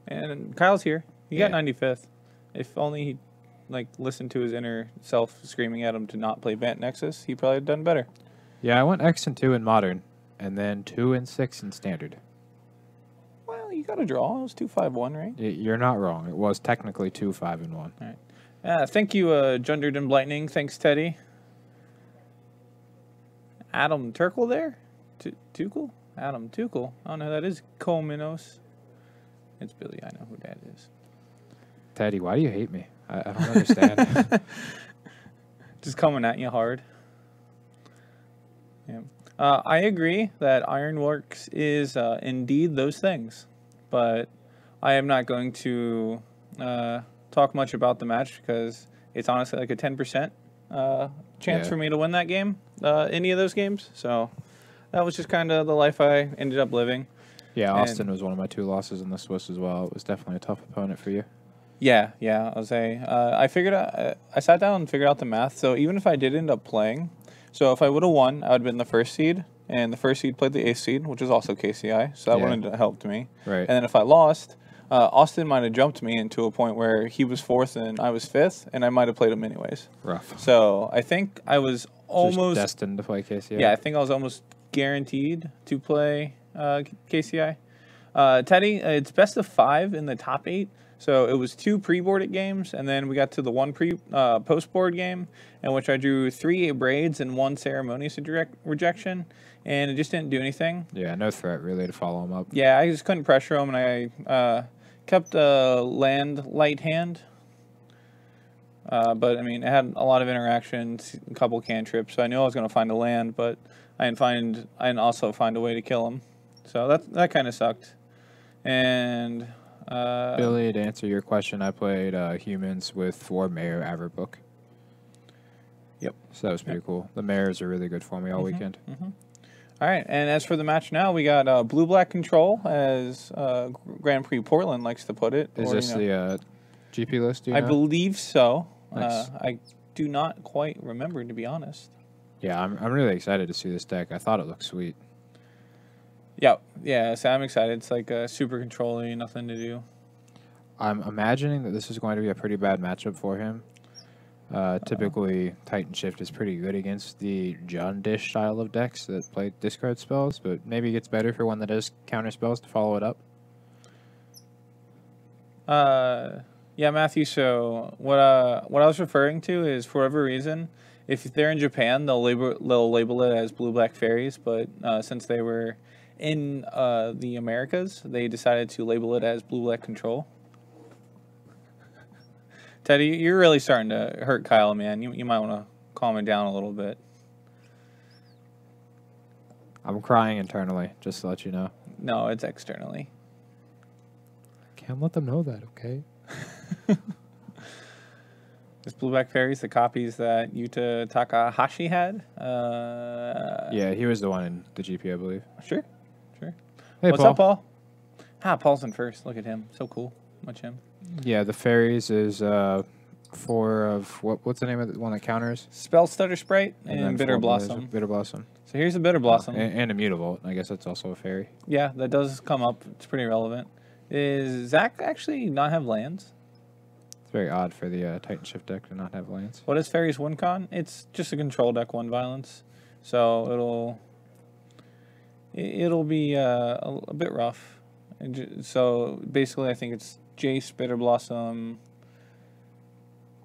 And Kyle's here. He got 95th. If only he listened to his inner self screaming at him to not play Bant Nexus, he probably had done better. Yeah, I went X and 2 in Modern, and then 2 and 6 in Standard. Well, you got a draw. It was 2-5-1, right? You're not wrong. It was technically 2-5-1. All right. Thank you, Jundred and Lightning. Thanks, Teddy. Adam Turkle there? Tuchel? Adam Tuchel. I don't know who that is. Kominos. It's Billy. I know who that is. Teddy, why do you hate me? I don't understand. Just coming at you hard. Yeah. I agree that Ironworks is indeed those things, but I am not going to talk much about the match because it's honestly like a 10% chance for me to win that game, any of those games. So that was just kind of the life I ended up living. Yeah, Austin was one of my 2 losses in the Swiss as well. It was definitely a tough opponent for you. Yeah. I was I figured out. I sat down and figured out the math. So even if I did end up playing, so if I would have won, I would have been the first seed, and the first seed played the 8th seed, which is also KCI. So that wouldn't have helped me. Right. And then if I lost, Austin might have jumped me into a point where he was 4th and I was 5th, and I might have played him anyways. Rough. So I think I was almost just destined to play KCI. Yeah, I think I was almost guaranteed to play KCI. Teddy, it's best of 5 in the top 8. So it was 2 pre-boarded games, and then we got to the 1 post-board game, in which I drew 3 braids and 1 ceremonious rejection, and it just didn't do anything. Yeah, no threat really to follow him up. Yeah, I just couldn't pressure him, and I kept a land light hand. But, I mean, it had a lot of interactions, a couple cantrips, so I knew I was going to find a land, but I didn't also find a way to kill him. So that kind of sucked. And... Billy, to answer your question, I played humans with 4 Mayor Averbook. Yep. So that was pretty cool. The Mayors are really good for me all weekend. All right, and as for the match now, we got blue-black control, as Grand Prix Portland likes to put it. Is this the GP list? I believe so. Nice. I do not quite remember, to be honest. Yeah, I'm really excited to see this deck. I thought it looked sweet. Yeah, so I'm excited. It's like super controlling, nothing to do. I'm imagining that this is going to be a pretty bad matchup for him. Typically, Titanshift is pretty good against the John-dish style of decks that play discard spells, but maybe it gets better for one that does counter spells to follow it up. Yeah, Matthew, so what I was referring to is, for whatever reason, if they're in Japan, they'll label it as blue-black fairies, but since they were in the Americas, they decided to label it as blue-black control. Teddy, you're really starting to hurt Kyle, man. You might want to calm it down a little bit. I'm crying internally, just to let you know. No, it's externally. Can't let them know that, okay? This blue-black fairies, the copies that Yuta Takahashi had. Yeah, he was the one in the GP, I believe. Sure. Hey, What's up, Paul? Paul's in first. Look at him. So cool. Much him. Yeah, the Fairies is 4 of... What's the name of the one that counters? Spell Stutter Sprite and Bitter 4 Blossom. Bitter Blossom. So here's the Bitter Blossom. And a Mutavault. I guess that's also a fairy. Yeah, that does come up. It's pretty relevant. Is Zach actually not have lands? It's very odd for the Titanshift deck to not have lands. What is Fairies WinCon? It's just a control deck, 1 violence. So it'll be a bit rough. So basically, I think it's Jace, Bitter Blossom,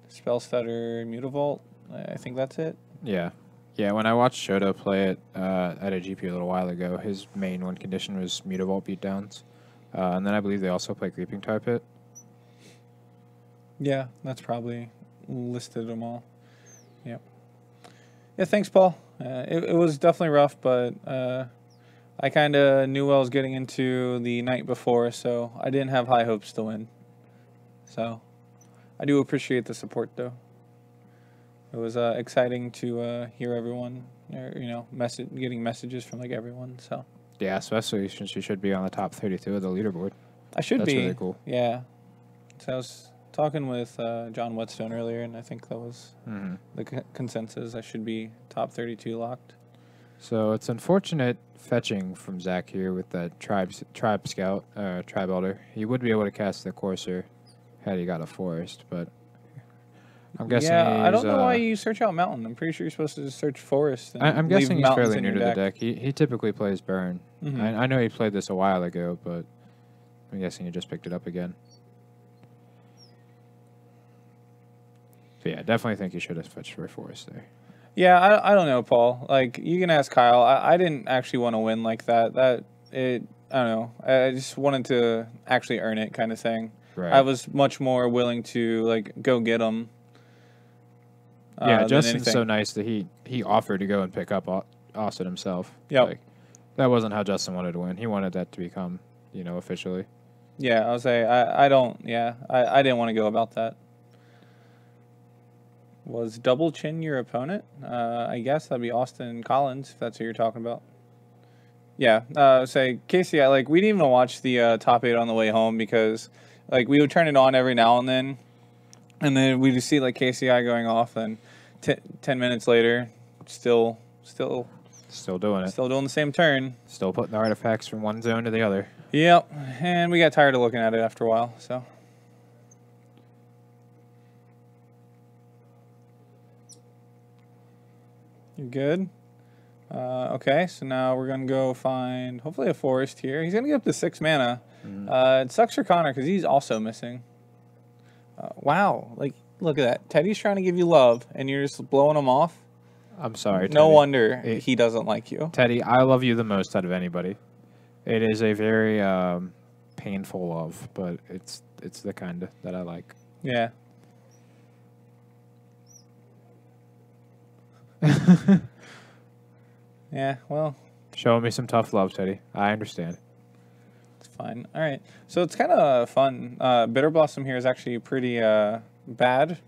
Spell Stutter, Mutavault. I think that's it. Yeah. Yeah, when I watched Shoto play it at a GP a little while ago, his main win condition was Mutavault beatdowns. And then I believe they also play Creeping Tar Pit. Yeah, that's probably listed them all. Yep. Yeah, thanks, Paul. It was definitely rough, but I kind of knew what I was getting into the night before, so I didn't have high hopes to win. So I do appreciate the support, though. It was exciting to hear everyone, getting messages from everyone. So yeah, especially since you should be on the top 32 of the leaderboard. I should be. That's really cool. Yeah. So I was talking with John Whetstone earlier, and I think that was the consensus. I should be top 32 locked. So it's unfortunate fetching from Zach here with that tribe scout, tribe elder. He would be able to cast the Courser had he got a forest, but I'm guessing Yeah, I don't know why you search out mountain. I'm pretty sure you're supposed to just search forest. And I'm guessing he's mountains fairly in new your to the deck. He typically plays burn. I know he played this a while ago, but I'm guessing he just picked it up again. But yeah, definitely think you should have fetched for a forest there. Yeah, I don't know, Paul. Like, you can ask Kyle. I didn't actually want to win like that. I don't know. I just wanted to actually earn it, kind of thing. Right. I was much more willing to like go get them. Yeah, Justin's so nice that he offered to go and pick up Austin himself. Yeah, like, that wasn't how Justin wanted to win. He wanted that to become, officially. Yeah, I would say I don't. Yeah, I didn't want to go about that. Was double chin your opponent? I guess that'd be Austin Collins, if that's who you're talking about. Yeah, say Casey, we didn't even watch the top 8 on the way home because we would turn it on every now and then we just see KCI going off, and 10 minutes later, still doing it. Still doing the same turn. Still putting the artifacts from one zone to the other. Yep, and we got tired of looking at it after a while, so. You're good. Okay, so now we're going to go find, hopefully, a forest here. He's going to get up to 6 mana. It sucks for Connor because he's also missing. Wow, look at that. Teddy's trying to give you love, and you're just blowing him off. I'm sorry, Teddy. No wonder he doesn't like you. Teddy, I love you the most out of anybody. It is a very painful love, but it's the kind that I like. Yeah. Yeah, well. Showing me some tough love, Teddy. I understand. It's fine. All right. So it's kind of fun. Bitter Blossom here is actually pretty bad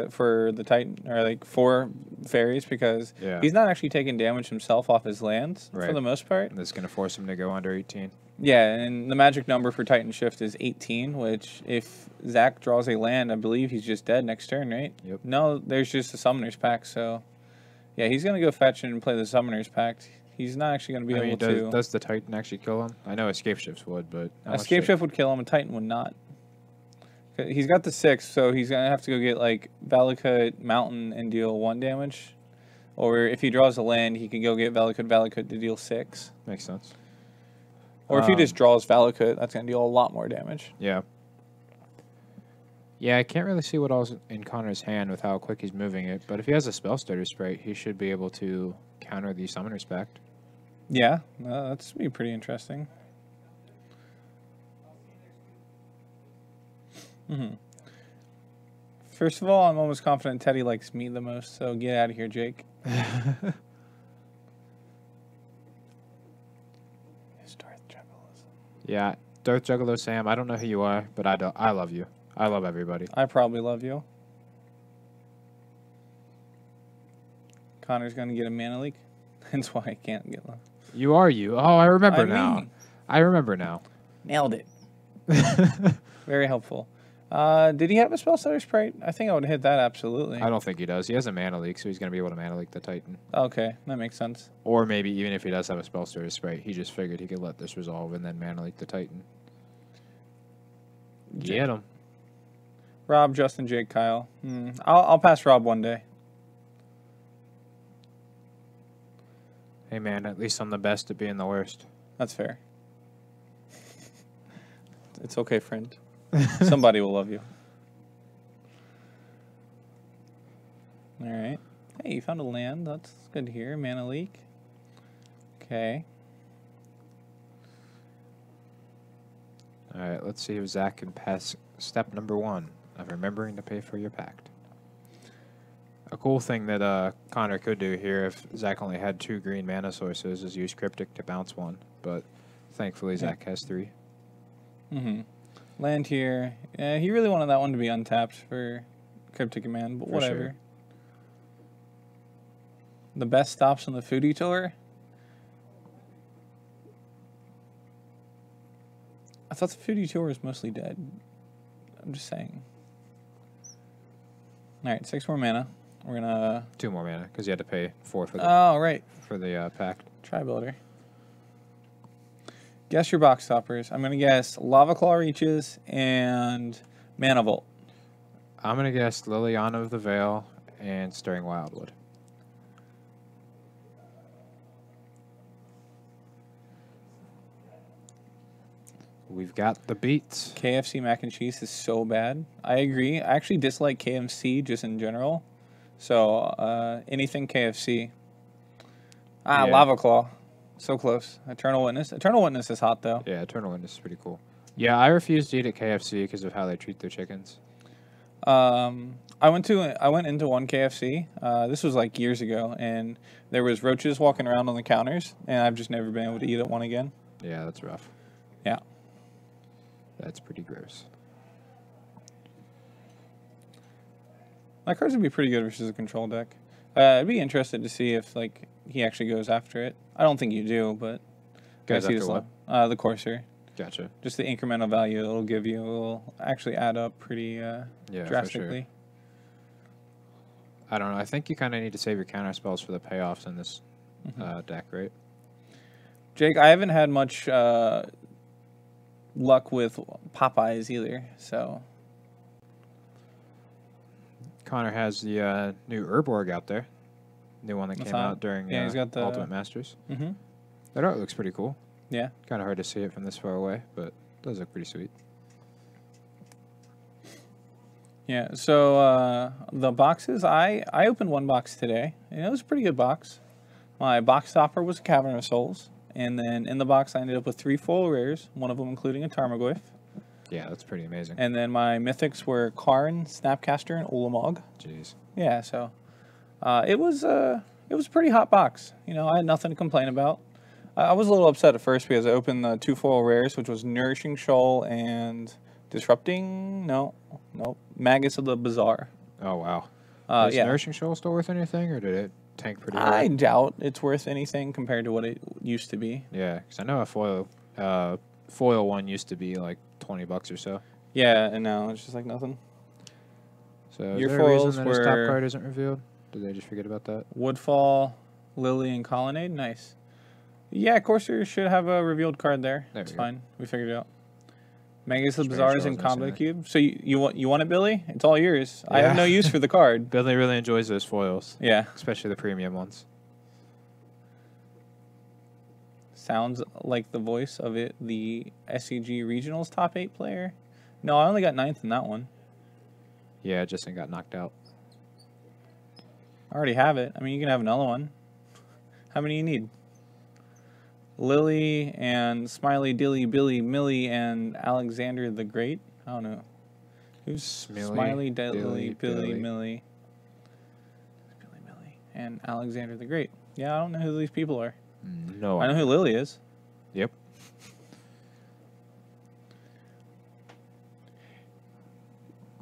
for the Titan, or for Fairies, because he's not actually taking damage himself off his lands for the most part. That's going to force him to go under 18. Yeah, and the magic number for Titanshift is 18, which if Zach draws a land, I believe he's just dead next turn, right? Yep. No, there's just a Summoner's Pact, so yeah, he's going to go fetch and play the Summoner's Pact. He's not actually going to be able to... Does the Titan actually kill him? I know Escape Shifts would, but... Escape Shift would kill him, a Titan would not. He's got the 6, so he's going to have to go get, Valakut Mountain and deal 1 damage. Or if he draws a land, he can go get Valakut to deal 6. Makes sense. Or if he just draws Valakut, that's going to deal a lot more damage. Yeah. Yeah, I can't really see what else in Connor's hand with how quick he's moving it, but if he has a Spell Starter Sprite, he should be able to counter the Summoner's Pact. Yeah, that's be pretty interesting. First of all, I'm almost confident Teddy likes me the most, so get out of here, Jake. Yeah, Darth Juggalo Sam, I don't know who you are, but I love you. I love everybody. I probably love you. Connor's going to get a mana leak. That's why I can't get love. You are you. Oh, I remember now. I remember now. Nailed it. Very helpful. Did he have a Spell Starter Sprite? I think I would hit that absolutely. I don't think he does. He has a mana leak, so he's going to be able to mana leak the Titan. Okay, that makes sense. Or maybe even if he does have a Spell Starter Sprite, he just figured he could let this resolve and then mana leak the Titan. Get him. Rob, Justin, Jake, Kyle. I'll pass Rob one day. Hey, man, at least I'm the best at being the worst. That's fair. It's okay, friend. Somebody will love you. All right. Hey, you found a land. That's good to hear. Mana leak. Okay. All right, let's see if Zach can pass step number 1 of remembering to pay for your pact. A cool thing that Connor could do here if Zach only had 2 green mana sources is use Cryptic to bounce 1, but thankfully Zach has 3. Land here. Yeah, he really wanted that one to be untapped for Cryptic Command, but whatever. Sure. The best stops on the foodie tour? I thought the foodie tour was mostly dead. I'm just saying. Alright, 6 more mana. We're gonna 2 more mana because you had to pay 4 for the right. pact. Tri-builder. Guess your box toppers. I'm gonna guess Lava Claw Reaches and Mana Vault. I'm gonna guess Liliana of the Veil and Stirring Wildwood. We've got the beats. KFC mac and cheese is so bad. I agree. I actually dislike KFC just in general. So anything KFC. Yeah. Lava Claw. So close. Eternal Witness. Eternal Witness is hot though. Yeah, Eternal Witness is pretty cool. Yeah, I refuse to eat at KFC because of how they treat their chickens. I went into one KFC. This was like years ago, and there was roaches walking around on the counters, and I've just never been able to eat at one again. Yeah, that's rough. Yeah. That's pretty gross. My cards would be pretty good versus a control deck. I'd be interested to see if like he actually goes after it. I don't think you do, but Goes I see after this what? the Courser. Gotcha. Just the incremental value it'll give you will actually add up pretty Yeah, drastically. for sure. I don't know. I think you kind of need to save your counter spells for the payoffs in this deck, right? Jake, I haven't had much luck with Popeyes either, so Connor has the new Urborg out there. New one that What's came that? out during Yeah, he's got the Ultimate Masters. Mm-hmm. That art looks pretty cool. Yeah. Kind of hard to see it from this far away, but it does look pretty sweet. Yeah, so the boxes, I opened one box today, and it was a pretty good box. My box topper was a Cavern of Souls, and then in the box I ended up with 3 full rares, one of them including a Tarmogoyf. Yeah, that's pretty amazing. And then my mythics were Karn, Snapcaster, and Ulamog. Jeez. Yeah, so it was a pretty hot box. You know, I had nothing to complain about. I was a little upset at first because I opened the 2 foil rares, which was Nourishing Shoal and Disrupting. No, Magus of the Bazaar. Oh, wow. Is yeah. Nourishing Shoal still worth anything, or did it tank pretty I hard? doubt it's worth anything compared to what it used to be. Yeah, because I know a foil one used to be like $20 or so. Yeah, and now it's just like nothing. So Your is there a reason foils that his top were- card isn't revealed? Did they just forget about that? Woodfall, Lily, and Colonnade. Nice. Yeah, Courser should have a revealed card there. There It's we go. fine. We figured it out. Magus of the Strange Bazaar is Shoals in missing Combo it. Cube. So you want it, Billy? It's all yours. I have Yeah. no use for the card. Billy really enjoys those foils, Yeah. especially the premium ones. Sounds like the voice of it, the SCG Regionals top 8 player. No, I only got 9th in that one. Yeah, Justin got knocked out. I already have it. I mean, you can have another one. How many you need? Lily and Smiley, Dilly, Billy, Millie, and Alexander the Great. I don't know. Who's Smiley, Dilly, Billy, Millie? Billy, Millie, and Alexander the Great. Yeah, I don't know who these people are. No. I know who Lily is. Yep.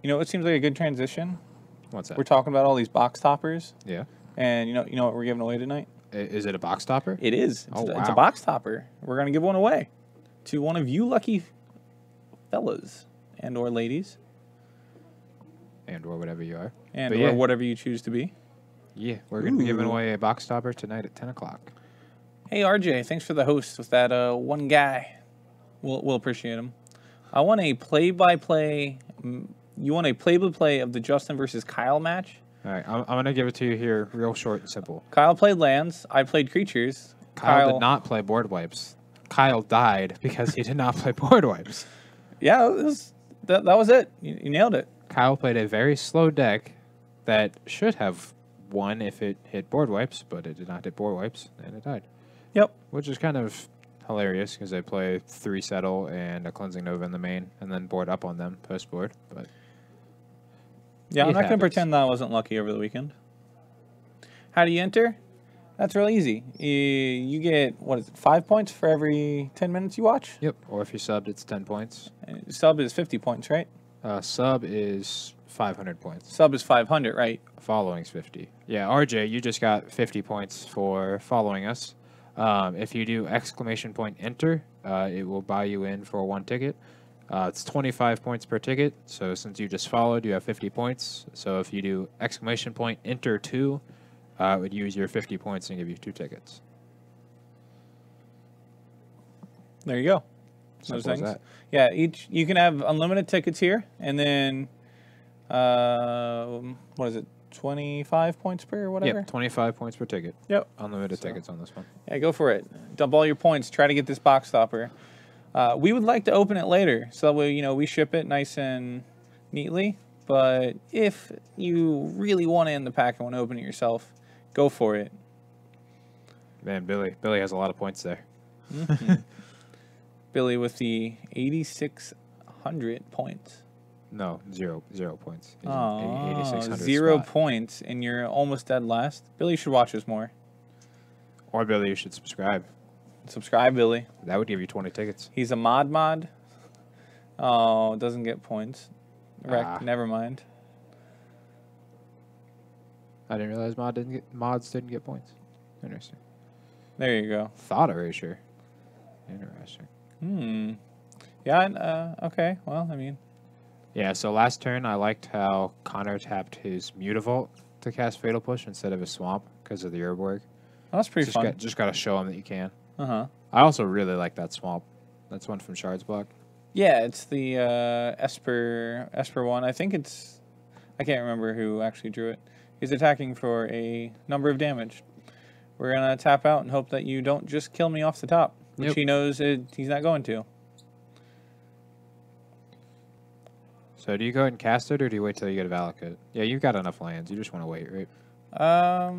You know, it seems like a good transition. What's that? We're talking about all these box toppers, Yeah. and you know what we're giving away tonight? Is it a box topper? It is. Oh, It's a wow. box topper. We're gonna give one away to one of you lucky fellas and or ladies And or whatever you are. and But or yeah. whatever you choose to be. Yeah, we're going to be giving Ooh. away a box topper tonight at 10 o'clock. Hey RJ, thanks for the host with that one guy. We'll appreciate him. I want a play-by-play. You want a play-by-play of the Justin versus Kyle match? All right, I'm going to give it to you here real short and simple. Kyle played lands. I played creatures. Kyle did not play board wipes. Kyle died because he did not play board wipes. Yeah, that was it. You nailed it. Kyle played a very slow deck that should have won if it hit board wipes, but it did not hit board wipes, and it died. Yep. Which is kind of hilarious because they play 3 Settle and a Cleansing Nova in the main, and then board up on them post board. But Yeah, I'm It not going to happens. pretend that I wasn't lucky over the weekend. How do you enter? That's real easy. You get, 5 points for every 10 minutes you watch? yep, or if you subbed, it's 10 points. Sub is 50 points, right? Sub is 500 points. Sub is 500, right? Following's 50. Yeah, RJ, you just got 50 points for following us. If you do !enter, it will buy you in for 1 ticket. It's 25 points per ticket. So since you just followed, you have 50 points. So if you do exclamation point enter 2, it would use your 50 points and give you 2 tickets. There you go. Simple Those as things. that. Yeah, you can have unlimited tickets here, and then what is it? 25 points per or whatever. Yep, 25 points per ticket. Yep. Unlimited tickets on this one. Yeah, go for it. Dump all your points. Try to get this box stopper. We would like to open it later, so that way we ship it nice and neatly. But if you really want it in the pack and want to open it yourself, go for it. Man, Billy has a lot of points there. Billy with the 8,600 points. No, zero points. He's Oh, 8,600 0 spot. points, and you're almost dead last. Billy should watch us more. Or Billy, you should subscribe. Subscribe, Billy. That would give you 20 tickets. He's a mod. Oh, doesn't get points. Wrecked. Never mind. I didn't realize mods didn't get points. Interesting. There you go. Thought erasure. Interesting. Yeah, okay. Well, I mean. Yeah, so last turn I liked how Connor tapped his Mutavault to cast Fatal Push instead of his Swamp because of the herb work. That's pretty fun. Just got to show him that you can. Uh-huh. I also really like that Swamp. That's one from Shards Block. Yeah, it's the Esper one. I think it's... I can't remember who actually drew it. He's attacking for a number of damage. We're going to tap out and hope that you don't just kill me off the top, which he knows he's not going to. So do you go ahead and cast it, or do you wait till you get a Valakut? Yeah, you've got enough lands. You just want to wait, right? I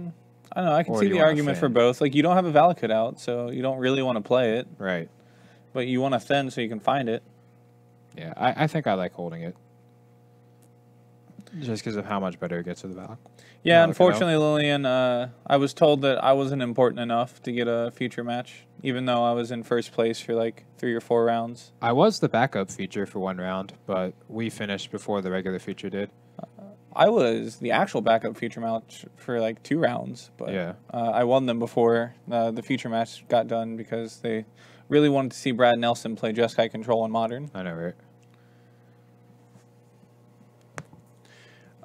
don't know. I can see the argument for both. Like, you don't have a Valakut out, so you don't really want to play it. Right. But you want to thin so you can find it. Yeah, I think I like holding it. Just because of how much better it gets with the Valak. Yeah, unfortunately, Lillian, I was told that I wasn't important enough to get a future match, even though I was in first place for like 3 or 4 rounds. I was the backup feature for 1 round, but we finished before the regular feature did. I was the actual backup feature match for like 2 rounds, but yeah. I won them before the feature match got done because they really wanted to see Brad Nelson play Jeskai Control in Modern. I know, right?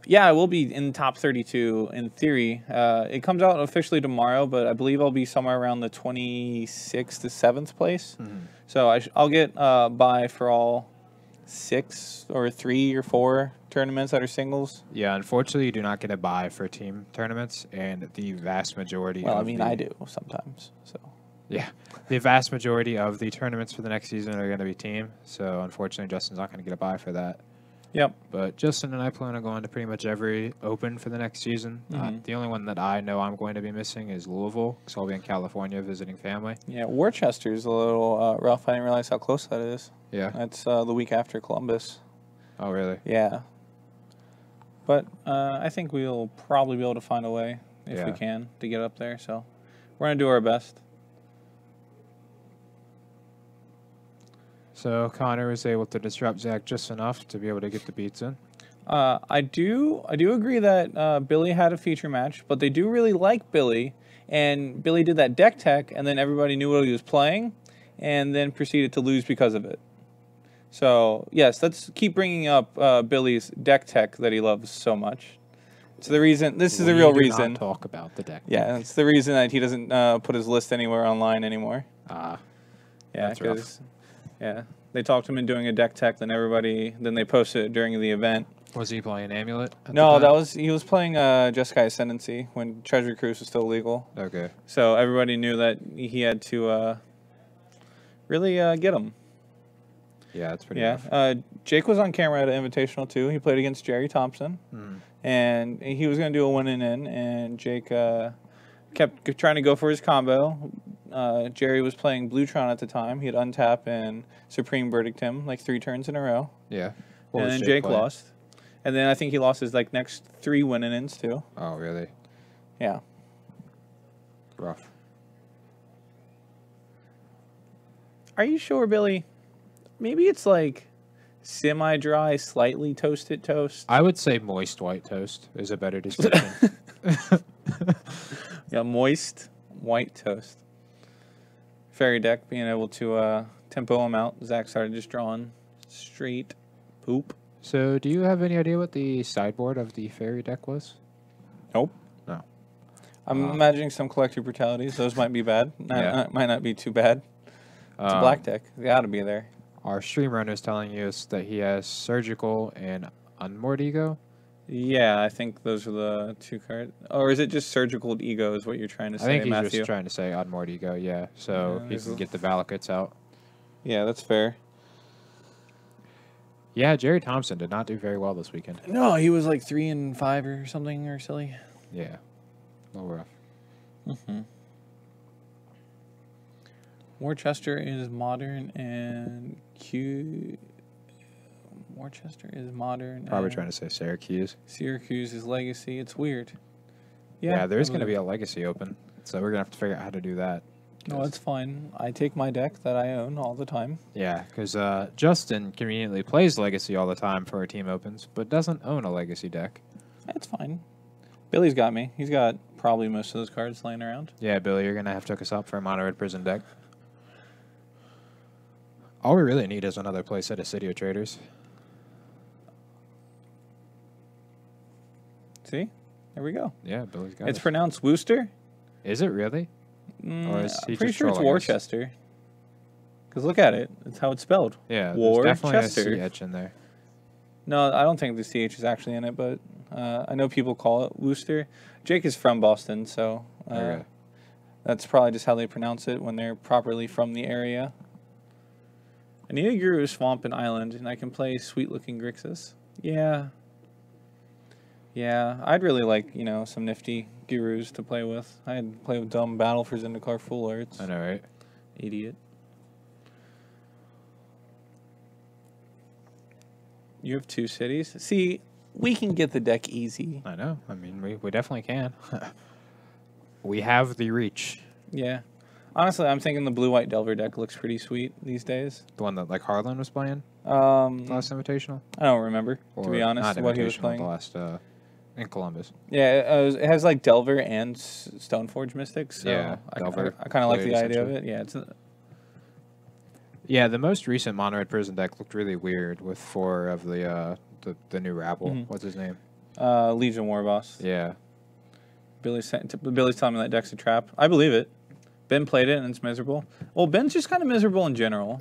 Yeah, I will be in top 32 in theory. It comes out officially tomorrow, but I believe I'll be somewhere around the 26th to 7th place. Mm-hmm. So I'll get by for all 6 or 3 or 4 tournaments that are singles. Yeah, unfortunately, you do not get a buy for team tournaments, and the vast majority Well, I mean, I do sometimes. So yeah, the vast majority of the tournaments for the next season are going to be team. So unfortunately, Justin's not going to get a buy for that. Yep. But Justin and I plan on going to pretty much every open for the next season. The only one that I know I'm going to be missing is Louisville, because I'll be in California visiting family. Yeah, Worcester's a little rough. I didn't realize how close that is. Yeah. That's the week after Columbus. Oh, really? Yeah. But I think we'll probably be able to find a way, if we can, to get up there. So we're going to do our best. So Connor was able to disrupt Zach just enough to be able to get the beats in. I do agree that Billy had a feature match, but they do really like Billy, and Billy did that deck tech, and then everybody knew what he was playing, and then proceeded to lose because of it. So yes, let's keep bringing up Billy's deck tech that he loves so much. It's the reason. This is the real reason. Not talk about the deck. Yeah, it's the reason that he doesn't put his list anywhere online anymore. Yeah, because they talked him into doing a deck tech, then they posted it during the event. Was he playing Amulet? No, he was playing Jeskai Ascendancy when Treasury Cruise was still legal. Okay. So everybody knew that he had to really get him. Yeah, that's pretty rough. Jake was on camera at an Invitational too. He played against Jerry Thompson, and he was going to do a win in, and Jake kept trying to go for his combo. Jerry was playing Bluetron at the time. He had untap and Supreme Verdict him like 3 turns in a row. Yeah. And then Jake lost. And then I think he lost his like next 3 win-ins too. Oh, really? Yeah. Rough. Are you sure, Billy? Maybe it's like semi-dry, slightly toasted toast. I would say moist white toast is a better description. Yeah, moist white toast. Fairy deck being able to tempo him out. Zach started just drawing straight poop. So, do you have any idea what the sideboard of the fairy deck was? Nope. No. I'm imagining some collector brutalities. Those might be bad. Might not be too bad. It's a black deck. They ought to be there. Our stream runner is telling us that he has Surgical and Unmoored Ego. Yeah, I think those are the 2 cards. Or is it just Surgical Ego is what you're trying to say, I think he's Matthew? just trying to say Unmoored Ego, yeah. So he can get the Valakuts out. Yeah, that's fair. Yeah, Jerry Thompson did not do very well this weekend. No, he was like 3 and 5 or something or silly. Yeah, a little rough. Mm-hmm. Worcester is modern and Worcester is modern. Probably trying to say Syracuse. Syracuse is legacy. It's weird. Yeah, there's going to be a legacy open, so we're going to have to figure out how to do that. No, it's fine. I take my deck that I own all the time. Yeah, because Justin conveniently plays legacy all the time for our team opens, but doesn't own a legacy deck. That's fine. Billy's got me. He's got probably most of those cards laying around. Yeah, Billy, you're going to have to hook us up for a Mono Red Prison deck. All we really need is another playset of City of Traders. See? There we go. Yeah, Billy's got it. It's pronounced Wooster. Is it really? Or is he pretty sure it's Worcester. Because look at it. It's how it's spelled. Yeah, there's definitely a CH in there. No, I don't think the CH is actually in it, but I know people call it Wooster. Jake is from Boston, so that's probably just how they pronounce it when they're properly from the area. I need a Guru Swamp and Island, and I can play sweet-looking Grixis. Yeah. Yeah, I'd really like, some nifty Gurus to play with. I'd play with dumb Battle for Zendikar Full Arts. I know, right? Idiot. You have 2 cities. See, we can get the deck easy. I know. I mean, we definitely can. We have the reach. Yeah. Honestly, I'm thinking the blue-white Delver deck looks pretty sweet these days. The one that, like, Harlan was playing? Last Invitational? I don't remember, to be honest, what he was playing. The last, in Columbus. Yeah, it has, like, Delver and Stoneforge Mystics. So yeah, I kind of like the idea of it. Yeah, yeah, the most recent Mono Red Prison deck looked really weird with 4 of the new Rabble. Mm-hmm. What's his name? Legion Warboss. Yeah. Billy's telling me that deck's a trap. I believe it. Ben played it, and it's miserable. Well, Ben's just kind of miserable in general.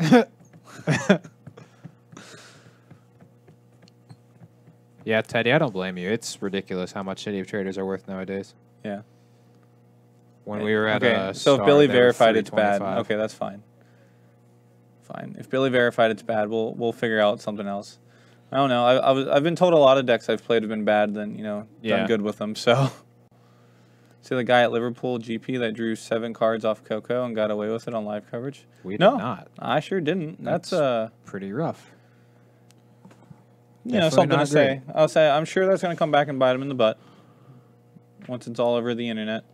Yeah, Teddy, I don't blame you. It's ridiculous how much City of Traders are worth nowadays. Yeah. When we were at so if Billy verified it's bad, okay, that's fine. Fine. If Billy verified it's bad, we'll figure out something else. I don't know. I've been told a lot of decks I've played have been bad, then done good with them. So. See the guy at Liverpool GP that drew 7 cards off Coco and got away with it on live coverage? We did not. I sure didn't. That's pretty rough. Something to say. I'll say I'm sure that's going to come back and bite him in the butt once it's all over the internet.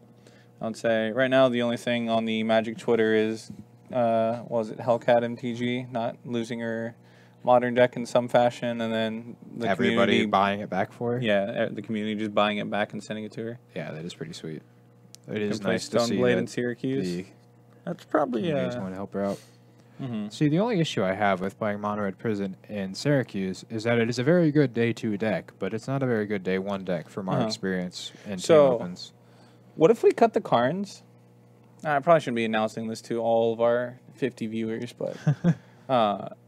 I'd say right now the only thing on the Magic Twitter is was it Hellcat MTG not losing her modern deck in some fashion, and then everybody buying it back for her. Yeah, the community just buying it back and sending it to her. Yeah, that is pretty sweet. It is nice to see Stoneblade in Syracuse. That's probably want to help her out. Mm-hmm. See, the only issue I have with playing Mono Red Prison in Syracuse is that it is a very good day 2 deck, but it's not a very good day 1 deck from our experience in team opens. What if we cut the Karns? I probably shouldn't be announcing this to all of our 50 viewers, but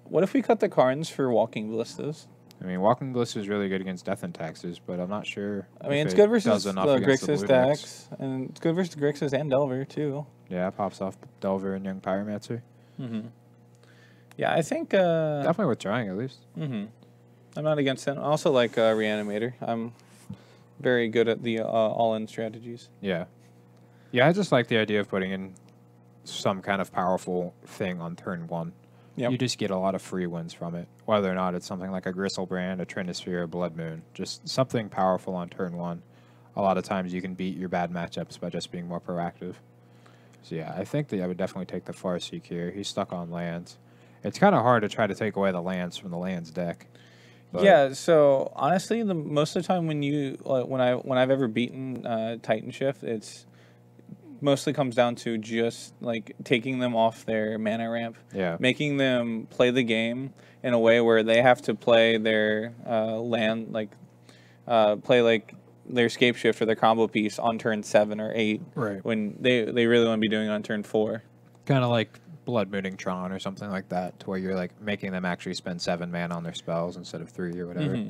what if we cut the Karns for Walking Ballistas? I mean, Walking Ballistas is really good against Death and Taxes, but I'm not sure. I mean, it's good versus the Grixis decks, and it's good versus the Grixis and Delver, too. Yeah, it pops off Delver and Young Pyromancer. Mm-hmm. Yeah, I think... definitely worth trying, at least. Mm-hmm. I'm not against it. I also like Reanimator. I'm very good at the all-in strategies. Yeah. Yeah, I just like the idea of putting in some kind of powerful thing on turn 1. Yep. You just get a lot of free wins from it, whether or not it's something like a Gristlebrand, a Trinisphere, a Blood Moon. Just something powerful on turn 1. A lot of times you can beat your bad matchups by just being more proactive. So yeah, I think that I would definitely take the Farseek here. He's stuck on lands. It's kind of hard to try to take away the lands from the lands deck. Yeah, so honestly, most of the time when I've ever beaten Titanshift, it's mostly comes down to just like taking them off their mana ramp, making them play the game in a way where they have to play their land, like play like their escape shift or their combo piece on turn 7 or 8, right? When they really want to be doing it on turn 4. Kind of like Blood Mooning Tron or something like that, to where you're like making them actually spend 7 mana on their spells instead of 3 or whatever.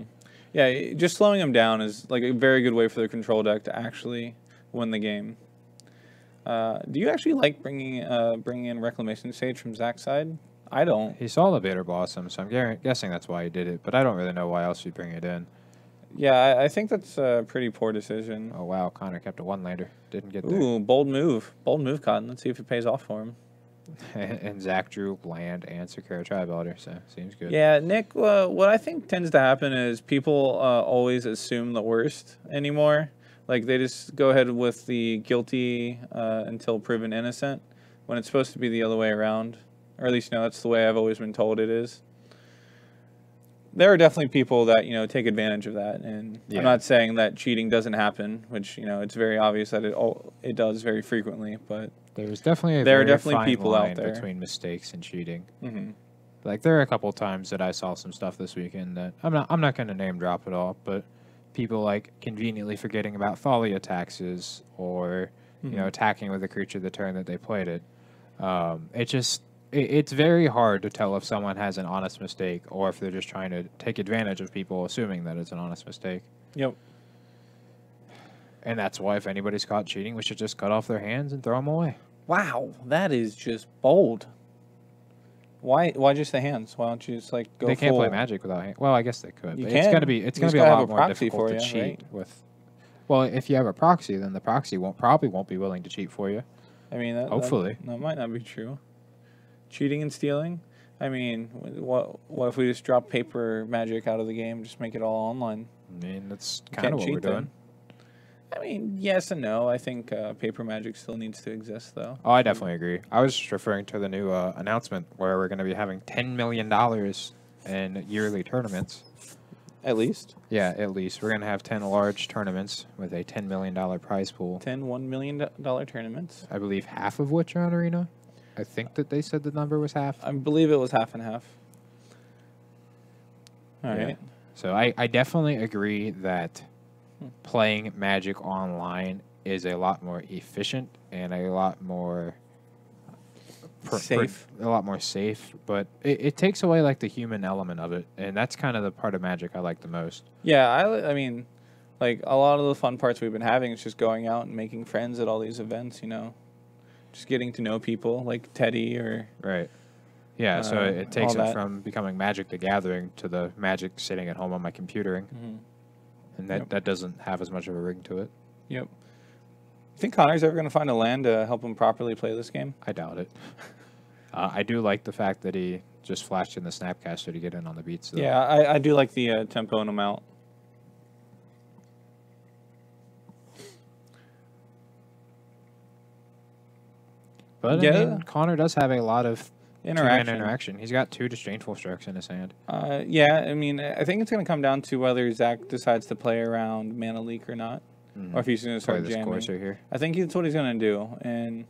Yeah, just slowing them down is like a very good way for the control deck to actually win the game. Do you actually like bringing in Reclamation Sage from Zach's side? I don't. He saw the Bitter Blossom, so I'm guessing that's why he did it, but I don't really know why else you'd bring it in. Yeah, I think that's a pretty poor decision. Oh, wow. Connor kept a 1-lander. Didn't get there. Ooh, bold move. Bold move, Cotton. Let's see if it pays off for him. And Zach drew land and Sakura Tri-Builder, so seems good. Yeah, Nick, what I think tends to happen is people always assume the worst anymore. Like, they just go ahead with the guilty until proven innocent, when it's supposed to be the other way around. Or at least, that's the way I've always been told it is. There are definitely people that, take advantage of that. And I'm not saying that cheating doesn't happen, which, it's very obvious that it does very frequently, but there's definitely there are definitely people out there between mistakes and cheating. Mm-hmm. Like, there are a couple times that I saw some stuff this weekend that I'm not going to name drop at all, but people like conveniently forgetting about Thalia taxes or attacking with a creature the turn that they played it. It's very hard to tell if someone has an honest mistake or if they're just trying to take advantage of people assuming that it's an honest mistake. Yep. And that's why if anybody's caught cheating, we should just cut off their hands and throw them away. Wow, that is just bold. Why just the hands? Why don't you just like go? They can't full... play Magic without hands. Well, I guess they could. You but can. It's gonna be a lot more difficult to cheat right? with. Well, if you have a proxy, then the proxy probably won't be willing to cheat for you. I mean, hopefully that might not be true. Cheating and stealing. I mean, what if we just drop paper Magic out of the game, just make it all online? I mean, that's kind of what we're doing. I mean, yes and no. I think paper Magic still needs to exist, though. Oh, I definitely agree. I was just referring to the new announcement where we're going to be having $10 million in yearly tournaments. At least? Yeah, at least. We're going to have 10 large tournaments with a $10 million prize pool. 10 $1 million tournaments? I believe half of which are on Arena. I think that they said the number was half. I believe it was half and half. All right. So I definitely agree that playing Magic online is a lot more efficient and a lot more safe. A lot more safe, but it takes away like the human element of it, and that's kind of the part of Magic I like the most. Yeah, I mean, like a lot of the fun parts we've been having is just going out and making friends at all these events. Just getting to know people like Teddy or right. Yeah, so it takes it from becoming Magic the Gathering to the Magic sitting at home on my computer. And that doesn't have as much of a ring to it. Yep. You think Connor's ever going to find a land to help him properly play this game? I doubt it. I do like the fact that he just flashed in the Snapcaster to get in on the beats. Though. Yeah, I do like the tempo and amount. But I mean, Connor does have a lot of interaction. He's got 2 Disdainful Strikes in his hand. Yeah, I mean, I think it's going to come down to whether Zach decides to play around Mana Leak or not, or if he's going to start jamming. Courser here. I think that's what he's going to do. And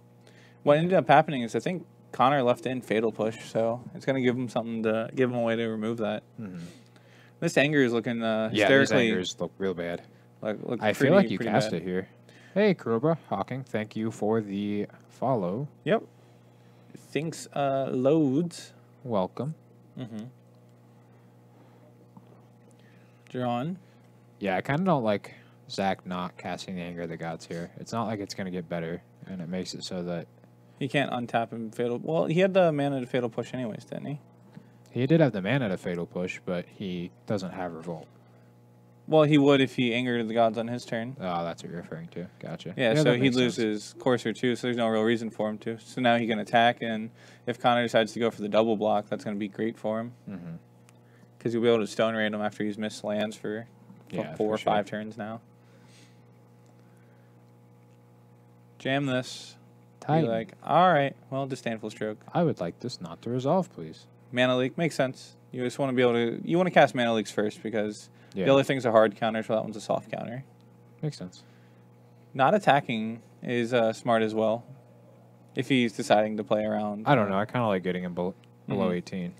what ended up happening is I think Connor left in Fatal Push, so it's going to give him something to give him a way to remove that. This anger is looking hysterically. Yeah, these angers look real bad. I feel like you cast it here. Hey, Cobra Hawking, thank you for the follow. Yep. Thanks, loads. Welcome. John. Yeah, I kind of don't like Zach not casting the Anger of the Gods here. It's not like it's going to get better, and it makes it so that he can't untap and Fatal. Well, he had the mana to Fatal Push anyways, didn't he? He did have the mana to Fatal Push, but he doesn't have Revolt. Well, he would if he angered the gods on his turn. Oh, that's what you're referring to. Gotcha. Yeah, so he'd lose his Courser too, so there's no real reason for him to. So now he can attack, and if Connor decides to go for the double block, that's going to be great for him. Because he'll be able to Stone Raid him after he's missed lands for 4 or 5 turns now. Jam this. Titan. Be like, all right, well, Disdainful Stroke. I would like this not to resolve, please. Mana Leak makes sense. You just want to be able to. You want to cast Mana Leaks first because the other thing's a hard counter, so that one's a soft counter. Makes sense. Not attacking is smart as well. If he's deciding to play around. I don't know. I kind of like getting him below 18.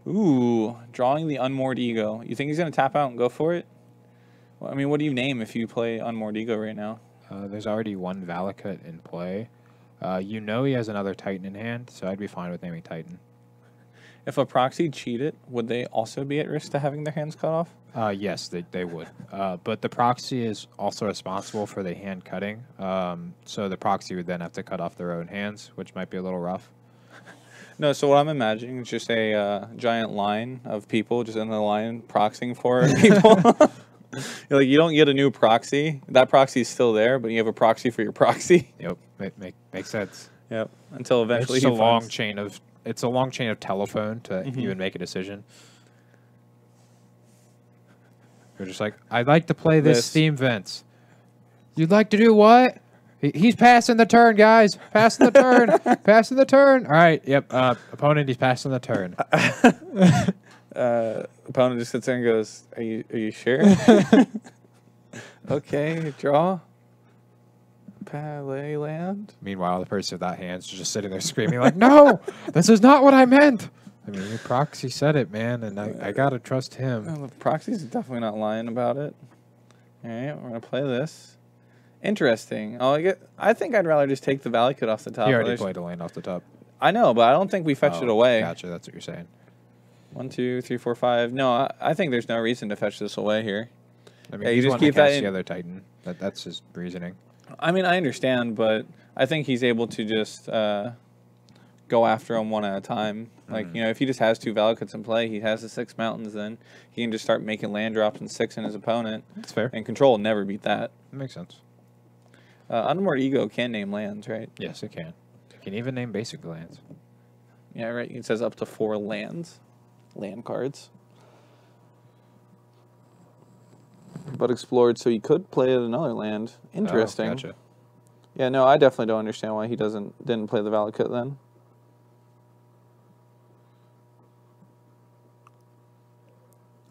Ooh, drawing the Unmoored Ego. You think he's going to tap out and go for it? Well, I mean, what do you name if you play Unmoored Ego right now? There's already one Valakut in play. You know he has another Titan in hand, so I'd be fine with naming Titan. If a proxy cheated, would they also be at risk to having their hands cut off? Yes, they would. But the proxy is also responsible for the hand cutting. So the proxy would then have to cut off their own hands, which might be a little rough. No, so what I'm imagining is just a giant line of people just in the line proxying for people. You're like, you don't get a new proxy. That proxy is still there, but you have a proxy for your proxy. Yep, makes sense. Yep. Until eventually It's a long chain of telephone to even make a decision. You're just like, I'd like to play this Steam Vents. You'd like to do what? He's passing the turn, guys. Passing the turn. Passing the turn. All right. Yep. Opponent, he's passing the turn. Opponent just sits there and goes, "Are you sure?" Okay, draw. Palais land. Meanwhile, the person without hands is just sitting there screaming like, "No, this is not what I meant." I mean, your proxy said it, man, and I gotta trust him. Well, the proxy's definitely not lying about it. All right, we're gonna play this. Interesting. I think I'd rather just take the Valakut off the top. You already played a land off the top. I know, but I don't think we fetched it away. Gotcha, that's what you're saying. 1, 2, 3, 4, 5. No, I think there's no reason to fetch this away here. I mean, you just keep that the other Titan. That's his reasoning. I mean, I understand, but I think he's able to just go after them one at a time. Like, if he just has 2 Valakuts in play, he has the 6 mountains, then he can just start making land drops and 6 in his opponent. That's fair. And control will never beat that. That makes sense. Unmoored Ego can name lands, right? Yes, it can. It can even name basic lands. Yeah, right. It says up to 4 lands. Land cards. But explored, so he could play another land. Interesting. Oh, gotcha. Yeah, no, I definitely don't understand why he didn't play the Valakut then.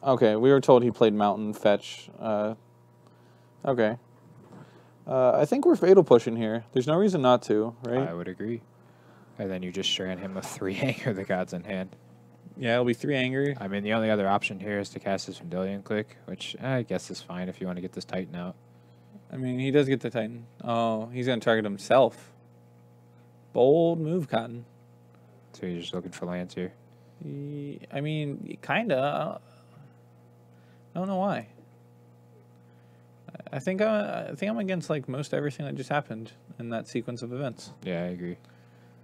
Okay, we were told he played Mountain Fetch. Okay. I think we're fatal pushing here. There's no reason not to, right? I would agree. And then you just strand him with 3 Anger the Gods in hand. Yeah, it'll be 3 anger. I mean, the only other option here is to cast his Vendilion Click, which I guess is fine if you want to get this Titan out. I mean, he does get the Titan. Oh, he's going to target himself. Bold move, Cotton. So you're just looking for lands here? I mean, kind of. I don't know why. I think I'm against like most everything that just happened in that sequence of events. Yeah, I agree.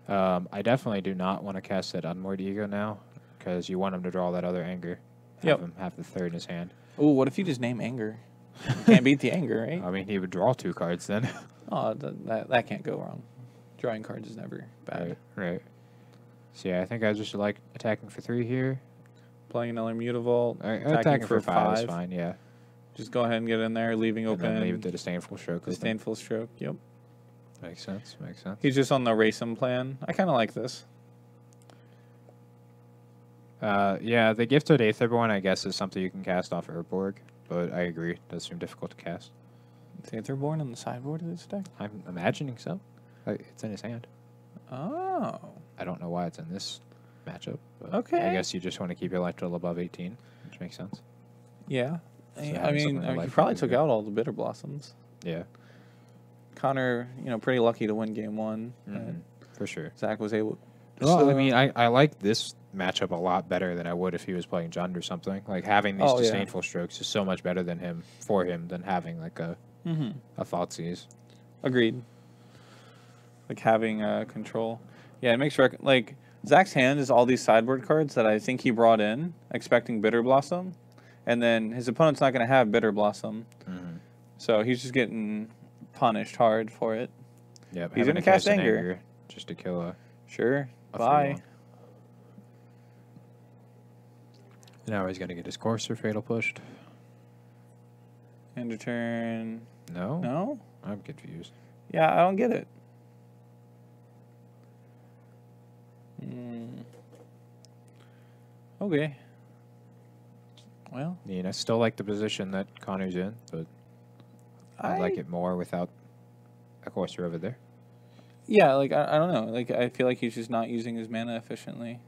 I definitely do not want to cast that Unmoored Ego now, because you want him to draw that other Anger. Have him have the 3rd in his hand. Oh, what if you just name Anger? You can't beat the Anger, right? I mean, he would draw 2 cards then. Oh, that can't go wrong. Drawing cards is never bad. Right. So yeah, I think I just like attacking for 3 here. Playing another Mutavault. Attacking for 5 is fine, yeah. Just go ahead and get in there, leaving and open. Then leave the Disdainful Stroke open. Disdainful Stroke, yep. Makes sense. He's just on the Racem plan. I kind of like this. Yeah, the Gifted Aetherborn, I guess, is something you can cast off Urborg, but I agree. It does seem difficult to cast. Is Aetherborn on the sideboard of this deck? I'm imagining so. It's in his hand. Oh. I don't know why it's in this matchup. But okay. I guess you just want to keep your life total above 18, which makes sense. Yeah. So I mean, he probably took out all the Bitter Blossoms. Yeah. Connor, pretty lucky to win game 1. For sure. Zach was able. Well, I mean, I like this matchup a lot better than I would if he was playing Jund or something. Like, having these Disdainful Strokes is so much better than for him than having, like, a Thoughtseize. Agreed. Like, having control. Yeah, it makes sure, like, Zach's hand is all these sideboard cards that I think he brought in, expecting Bitter Blossom. And then his opponent's not going to have Bitter Blossom. So he's just getting punished hard for it. Yep. He's going to cast Anger. Just to kill a... Sure. Bye. Now he's going to get his Courser Fatal pushed. End of turn. No? No? I'm confused. Yeah, I don't get it. Okay. Well, I still like the position that Connor's in, but I like it more without a Courser over there. Yeah, like, I don't know. Like, I feel like he's just not using his mana efficiently.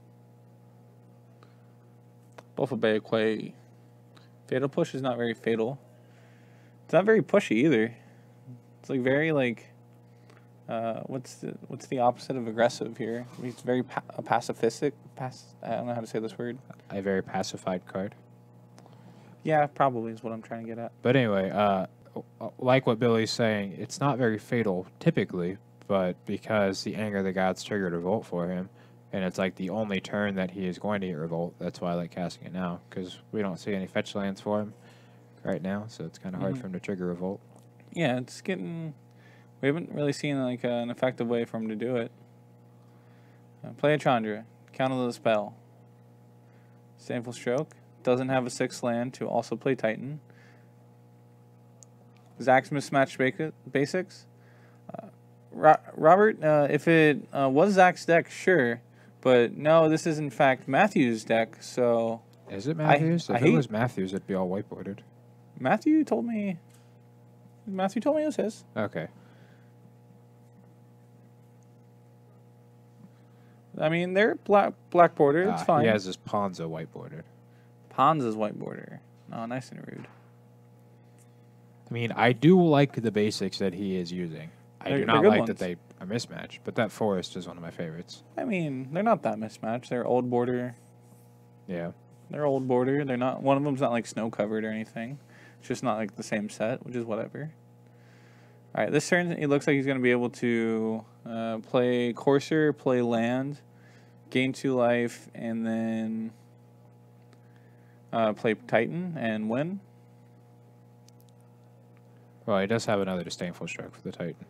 Quay. Fatal Push is not very fatal. It's not very pushy either. It's like very like, what's the opposite of aggressive here? He's very pacifistic. I don't know how to say this word. A very pacified card. Yeah, probably is what I'm trying to get at. But anyway, like what Billy's saying, it's not very fatal typically, but because the Anger of the Gods triggered Revolt for him, and it's like the only turn that he is going to get Revolt, that's why I like casting it now, because we don't see any fetch lands for him right now, so it's kind of hard for him to trigger Revolt. Yeah, it's getting... We haven't really seen like an effective way for him to do it. Play a Chandra. Counter the spell. Disdainful Stroke. Doesn't have a 6th land to also play Titan. Zach's Mismatched Basics. Robert, if it was Zach's deck, sure. But no, this is in fact Matthew's deck, so... Is it Matthew's? If it was Matthew's, it'd be all whiteboarded. Matthew told me it was his. Okay. I mean, they're black border. It's fine. He has his Ponza whiteboarded. Ponza's white border. Oh, nice and rude. I mean, I do like the basics that he is using. I do not like that they are mismatched, but that Forest is one of my favorites. I mean, they're not that mismatched. They're old border. Yeah. They're old border. They're not. One of them's not like snow covered or anything. It's just not like the same set, which is whatever. All right, this turn it looks like he's going to be able to play Courser, play land, gain 2 life, and then play Titan and win. Well, he does have another Disdainful Stroke for the Titan.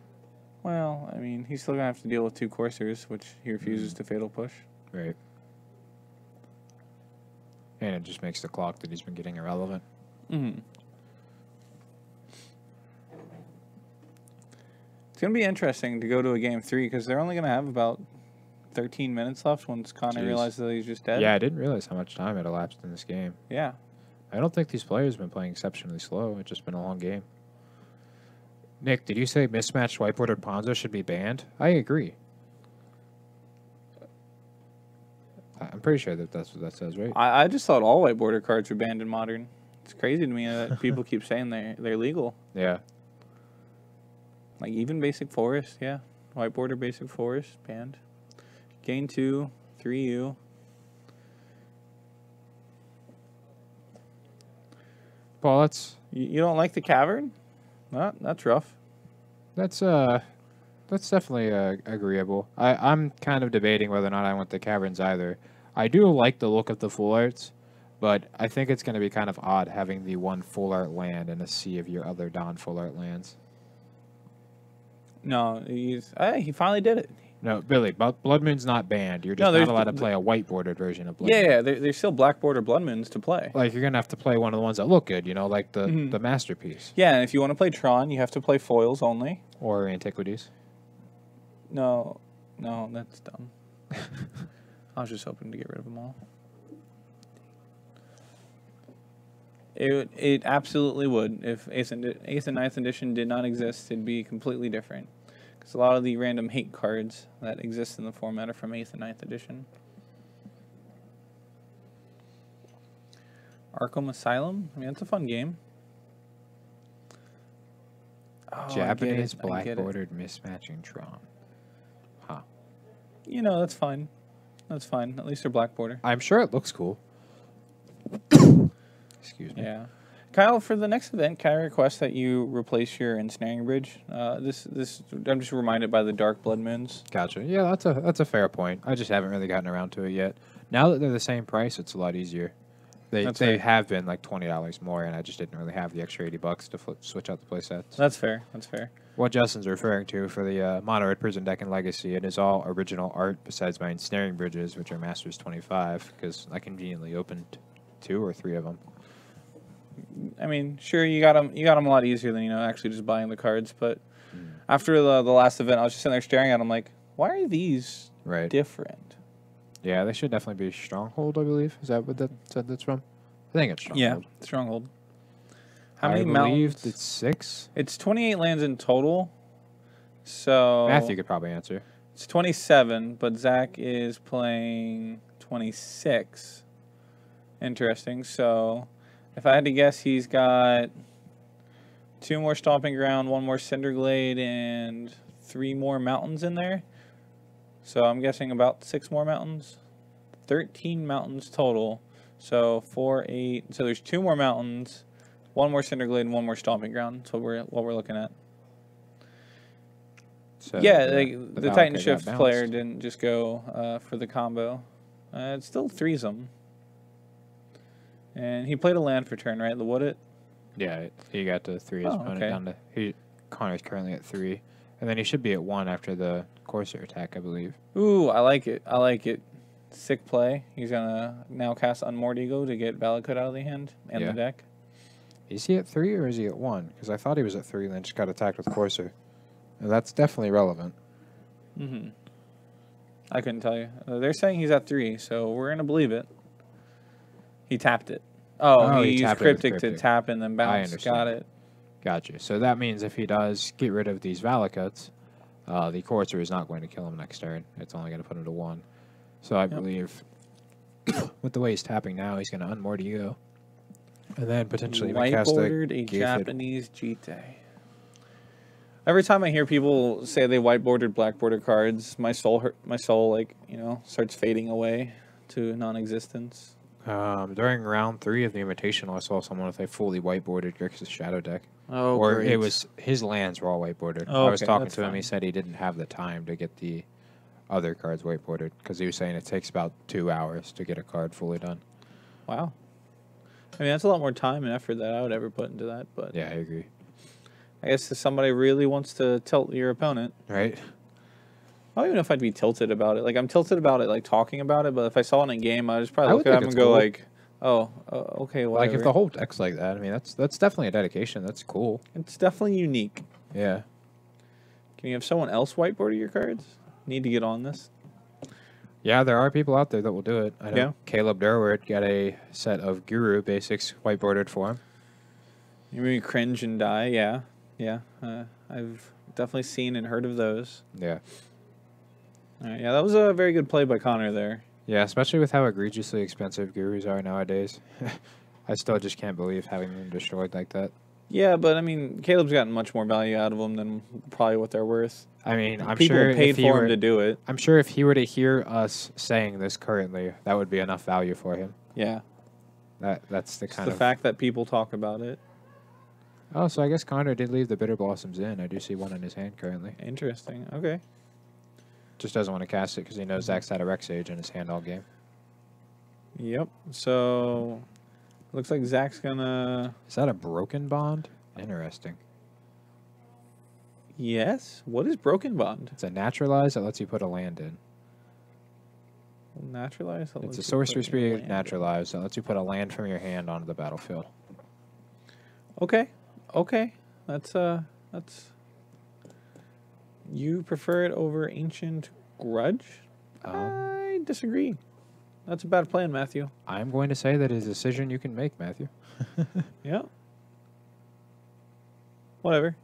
Well, I mean, he's still going to have to deal with 2 Coursers, which he refuses to Fatal Push. Right. And it just makes the clock that he's been getting irrelevant. Mm-hmm. It's going to be interesting to go to a game 3 because they're only going to have about 13 minutes left once Connor realizes that he's just dead. Yeah, I didn't realize how much time had elapsed in this game. Yeah. I don't think these players have been playing exceptionally slow. It's just been a long game. Nick, did you say mismatched whiteboarded Ponza should be banned? I agree. I'm pretty sure that that's what that says, right? I just thought all white border cards were banned in Modern. It's crazy to me that people keep saying they're legal. Yeah. Like even Basic Forest, yeah. White border Basic Forest, banned. Gain 2, 3U. Paul, that's... You don't like the Cavern? No, that's rough. That's definitely agreeable. I'm kind of debating whether or not I want the Caverns either. I do like the look of the full arts, but I think it's going to be kind of odd having the one full art land in a sea of your other non-full art lands. No, he finally did it. No, Billy, Blood Moon's not banned. You're just not allowed to play a white-bordered version of Blood Moon. Yeah, there's still black border Blood Moons to play. Like, you're going to have to play one of the ones that look good, you know, like the Masterpiece. Yeah, and if you want to play Tron, you have to play foils only. Or Antiquities. No, that's dumb. I was just hoping to get rid of them all. It absolutely would. If 8th and 9th edition did not exist, it'd be completely different. Because a lot of the random hate cards that exist in the format are from 8th and 9th edition. Arkham Asylum? I mean, that's a fun game. Oh, Japanese black-bordered mismatching Tron. Huh. You know, that's fine. That's fine. At least they're black border. I'm sure it looks cool. Excuse me. Yeah. Kyle, for the next event, can I request that you replace your ensnaring bridge? This I'm just reminded by the Dark Blood Moons. Gotcha. Yeah, that's a fair point. I just haven't really gotten around to it yet. Now that they're the same price, it's a lot easier. They have been like $20 more, and I just didn't really have the extra $80 to switch out the play sets. That's fair. That's fair. What Justin's referring to for the Mono Red Prison deck and Legacy, it is all original art besides my ensnaring bridges, which are Masters 25, because I conveniently opened 2 or 3 of them. I mean, sure, you got them a lot easier than, actually just buying the cards. But after the last event, I was just sitting there staring at them like, why are these different? Yeah, they should definitely be Stronghold, I believe. Is that what that's from? I think it's Stronghold. Yeah, Stronghold. How many mountains? I believe it's 6. It's 28 lands in total, So Matthew could probably answer. it's 27, but Zach is playing 26. Interesting. So if I had to guess, he's got 2 more Stomping Ground, 1 more Cinderglade, and 3 more mountains in there. So I'm guessing about 6 more mountains. 13 mountains total. So 4, 8. So there's 2 more mountains, 1 more Cinderglade, and 1 more Stomping Ground. That's what we're looking at. So Yeah, the the Valkyrie Titan got Shift bounced. player didn't just go for the combo. It still threes him. And he played a land for turn, right? The Wood It? Yeah, he got to 3. His opponent down to... Connor's currently at 3. And then he should be at 1 after the Corsair attack, I believe. Ooh, I like it. I like it. Sick play. He's going to now cast Unmoored Ego to get Valakut out of the hand and the deck. Is he at 3 or is he at 1? Because I thought he was at 3 and then just got attacked with Corsair. And that's definitely relevant. Mm-hmm. I couldn't tell you. They're saying he's at 3, so we're going to believe it. He tapped it. Oh, he used Cryptic to tap and then bounce. I understand. Got it. Gotcha. So that means if he does get rid of these Valakuts, the Corsair is not going to kill him next turn. It's only going to put him to 1. So I believe with the way he's tapping now, he's going to Unmoored Ego. And then potentially even cast a Japanese Jite. Every time I hear people say they white-bordered, black-bordered cards, my soul, like, starts fading away to non-existence. During round 3 of the Invitational, I saw someone with a fully white-bordered Grixis Shadow deck. Oh, or great. it was his lands were all white-bordered. Oh, I was talking to him. fine. He said he didn't have the time to get the other cards white-bordered because he was saying it takes about 2 hours to get a card fully done. Wow. I mean, that's a lot more time and effort that I would ever put into that. But yeah, I agree. I guess if somebody really wants to tilt your opponent, right? I don't even know if I'd be tilted about it. Like, I'm tilted about it, like, talking about it, but if I saw it in a game, I'd just probably look at him and go, like, oh, okay, whatever. Like, if the whole deck's like that, I mean, that's definitely a dedication. That's cool. It's definitely unique. Yeah. Can you have someone else whiteboard your cards? Need to get on this. Yeah, there are people out there that will do it. I know Caleb Durward got a set of Guru basics whiteboarded for him. You mean cringe and die? Yeah. Yeah. I've definitely seen and heard of those. Yeah. All right, yeah, that was a very good play by Connor there. Yeah, especially with how egregiously expensive Gurus are nowadays. I still just can't believe having them destroyed like that. Yeah, but I mean, Caleb's gotten much more value out of them than probably what they're worth. I mean, I'm people sure paid for him to do it. I'm sure if he were to hear us saying this currently, that would be enough value for him. Yeah. That's the kind of... the fact that people talk about it. Oh, so I guess Connor did leave the Bitter Blossoms in. I do see one in his hand currently. Interesting. Okay. Just doesn't want to cast it because he knows Zach's had a Rex Age in his hand all game. Yep. So, looks like Zach's gonna... Is that a Broken Bond? Interesting. Yes. What is Broken Bond? It's a naturalize that lets you put a land in. Naturalize? It's a sorcery speed naturalize that lets you put a land from your hand onto the battlefield. Okay. Okay. That's... You prefer it over Ancient Grudge? I disagree. That's a bad plan, Matthew. I'm going to say that is a decision you can make, Matthew. Yeah. Whatever.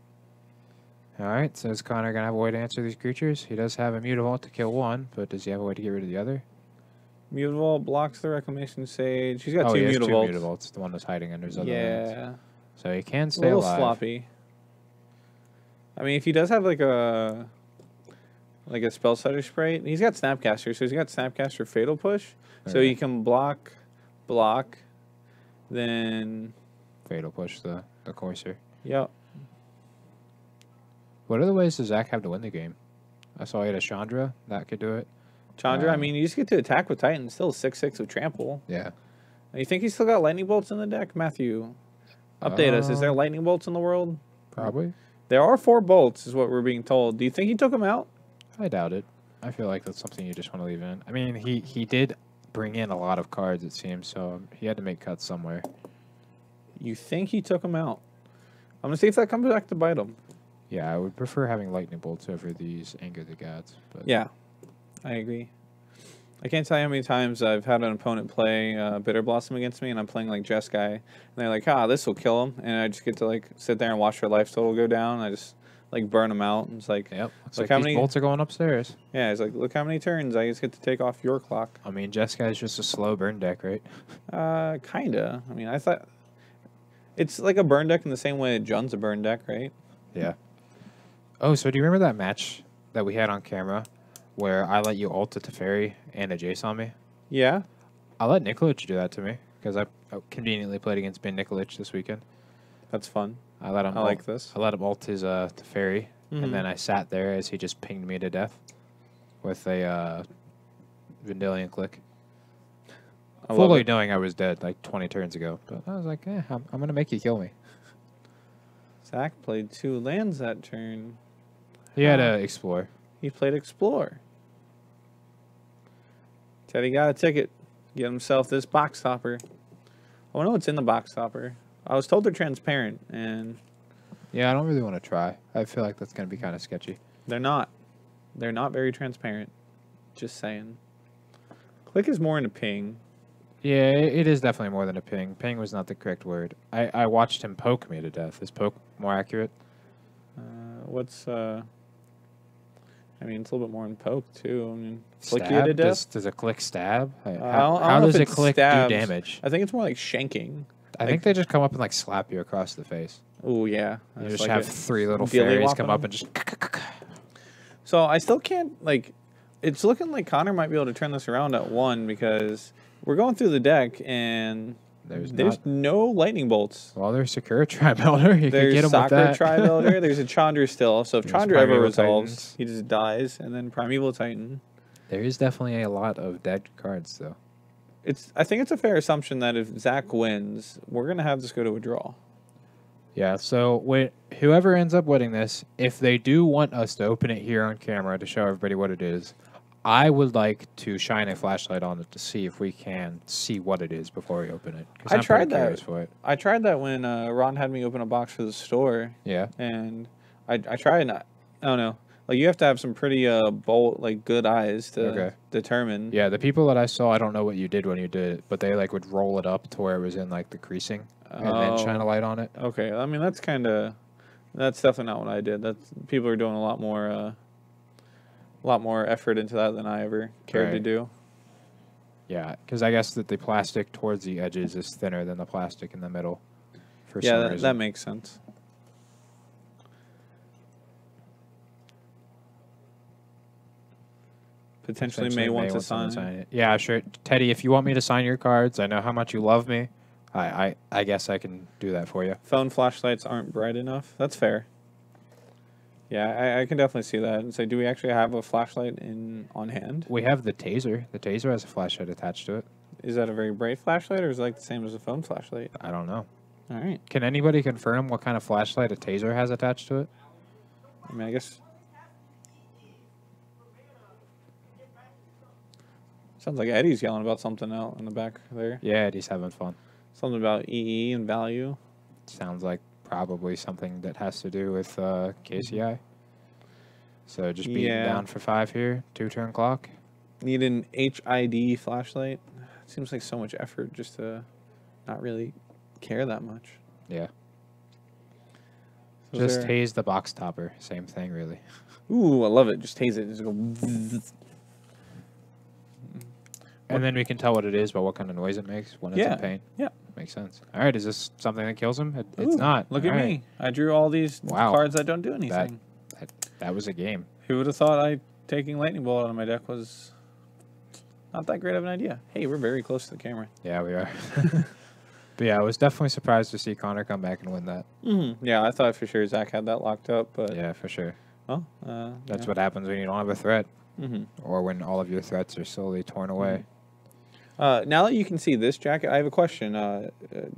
All right, so is Connor going to have a way to answer these creatures? He does have a Mutavault to kill one, but does he have a way to get rid of the other? Mutavault blocks the Reclamation Sage. He's got two Mutavaults. Mutavaults. Two Mutavaults, the one that's hiding under his other lands. Yeah. So he can stay alive. A little alive. sloppy. I mean, if he does have like a spell setter sprite, he's got Snapcaster, so he's got Snapcaster Fatal Push, so he can block, then Fatal Push the Corsair. Yep. What other ways does Zach have to win the game? I saw he had a Chandra that could do it. Chandra, I mean, you just get to attack with Titan. Still 6/6 of trample. Yeah. You think he's still got lightning bolts in the deck, Matthew? Update us. Is there lightning bolts in the world? Probably. There are 4 bolts, is what we're being told. Do you think he took them out? I doubt it. I feel like that's something you just want to leave in. I mean, he did bring in a lot of cards, it seems, so he had to make cuts somewhere. You think he took them out? I'm going to see if that comes back to bite him. Yeah, I would prefer having lightning bolts over these Anger the Gods. But yeah, I agree. I can't tell you how many times I've had an opponent play Bitter Blossom against me, and I'm playing like Jeskai, and they're like, this will kill him, and I just get to like sit there and watch their life total go down. I just like burn them out. And it's like, Yep. Looks look like how these many bolts are going upstairs. Yeah, it's like, look how many turns I just get to take off your clock. I mean, Jeskai is just a slow burn deck, right? Kinda. I mean, I thought it's like a burn deck in the same way Jun's a burn deck, right? Yeah. Oh, so do you remember that match that we had on camera where I let you ult a Teferi and a Jace on me? Yeah. I let Nikolic do that to me because I conveniently played against Ben Nikolic this weekend. That's fun. I let him. I like this. I let him ult his Teferi, and then I sat there as he just pinged me to death with a Vendilion click. Fully knowing I was dead like 20 turns ago, but I was like, I'm gonna make you kill me. Zach played 2 lands that turn. He had to explore. He played Explore. Teddy got a ticket. Get himself this box topper. I wonder what's in the box topper. I was told they're transparent, and Yeah, I don't really want to try. I feel like that's gonna be kind of sketchy. they're not. They're not very transparent. Just saying. Click is more into ping. Yeah, it is definitely more than a ping. Ping was not the correct word. I watched him poke me to death. Is poke more accurate? I mean, it's a little bit more in poke, too. I mean, flick you Stab? to death? Does a click stab? I don't How know does if a it click stabs. do damage? I think it's more like shanking. I think they just come up and like slap you across the face. Oh, yeah. You That's just like have it. 3 little Dilly fairies whopping come up them. and just. So I still can't, like, it's looking like Connor might be able to turn this around at 1 because we're going through the deck and there's no lightning bolts. Well, there's Sakura Tri-Melter. You There's could get him Soccer with that. Tri-Builder. There's a Chandra still. So if There's Chandra ever Primeval resolves, Titans. he just dies. And then Primeval Titan. There is definitely a lot of dead cards, though. I think it's a fair assumption that if Zach wins, we're going to have this go to a draw. Yeah, so whoever ends up winning this, if they do want us to open it here on camera to show everybody what it is, I would like to shine a flashlight on it to see if we can see what it is before we open it. 'Cause I'm tried pretty that. curious for it. I tried that when Ron had me open a box for the store. Yeah. And I tried and I don't know. Like, you have to have some pretty bold, like, good eyes to determine. Yeah, the people that I saw, I don't know what you did when you did it, but they like would roll it up to where it was in like the creasing and then shine a light on it. Okay, I mean that's definitely not what I did. People are doing a lot more effort into that than I ever cared to do. Yeah, because I guess that the plastic towards the edges is thinner than the plastic in the middle. For some reason. That makes sense. Potentially may want to sign it. Yeah, sure. Teddy, if you want me to sign your cards, I know how much you love me. I guess I can do that for you. Phone flashlights aren't bright enough. That's fair. Yeah, I can definitely see that. And say, do we actually have a flashlight on hand? We have the taser. The taser has a flashlight attached to it. Is that a very bright flashlight, or is it like the same as a phone flashlight? I don't know. All right. Can anybody confirm what kind of flashlight a taser has attached to it? I mean, I guess. Sounds like Eddie's yelling about something out in the back there. Yeah, Eddie's having fun. Something about EE and value. Sounds like probably something that has to do with KCI. So just beating down for 5 here. 2-turn clock. Need an HID flashlight. Seems like so much effort just to not really care that much. Yeah. So just haze the box topper. Same thing, really. Ooh, I love it. Just haze it. Just go. And then we can tell what it is by what kind of noise it makes when it's in pain. Yeah. Makes sense. All right, is this something that kills him? It's not. Look at me. I drew all these cards that don't do anything. That was a game. Who would have thought taking Lightning Bolt out of my deck was not that great of an idea? Hey, we're very close to the camera. Yeah, we are. But yeah, I was definitely surprised to see Connor come back and win that. Yeah, I thought for sure Zach had that locked up, but yeah, for sure. Well, that's what happens when you don't have a threat, or when all of your threats are slowly torn away. Now that you can see this jacket, I have a question.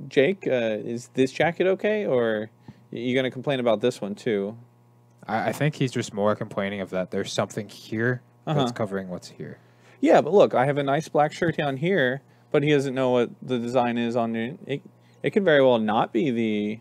Jake, is this jacket okay, or are you going to complain about this one too? I think he's just more complaining of that there's something here that's covering what's here. Yeah, but look, I have a nice black shirt down here, but he doesn't know what the design is on it. It could very well not be the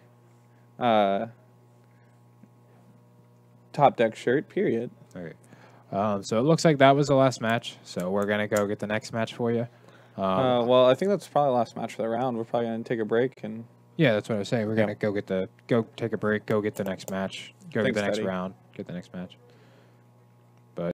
top deck shirt, period. All right. So it looks like that was the last match, so we're going to go get the next match for you. Well, I think that's probably the last match for the round. We're probably going to take a break and. Yeah, that's what I was saying. We're gonna go take a break, go get the next match, Go to Thanks, the next Daddy. round. Get the next match.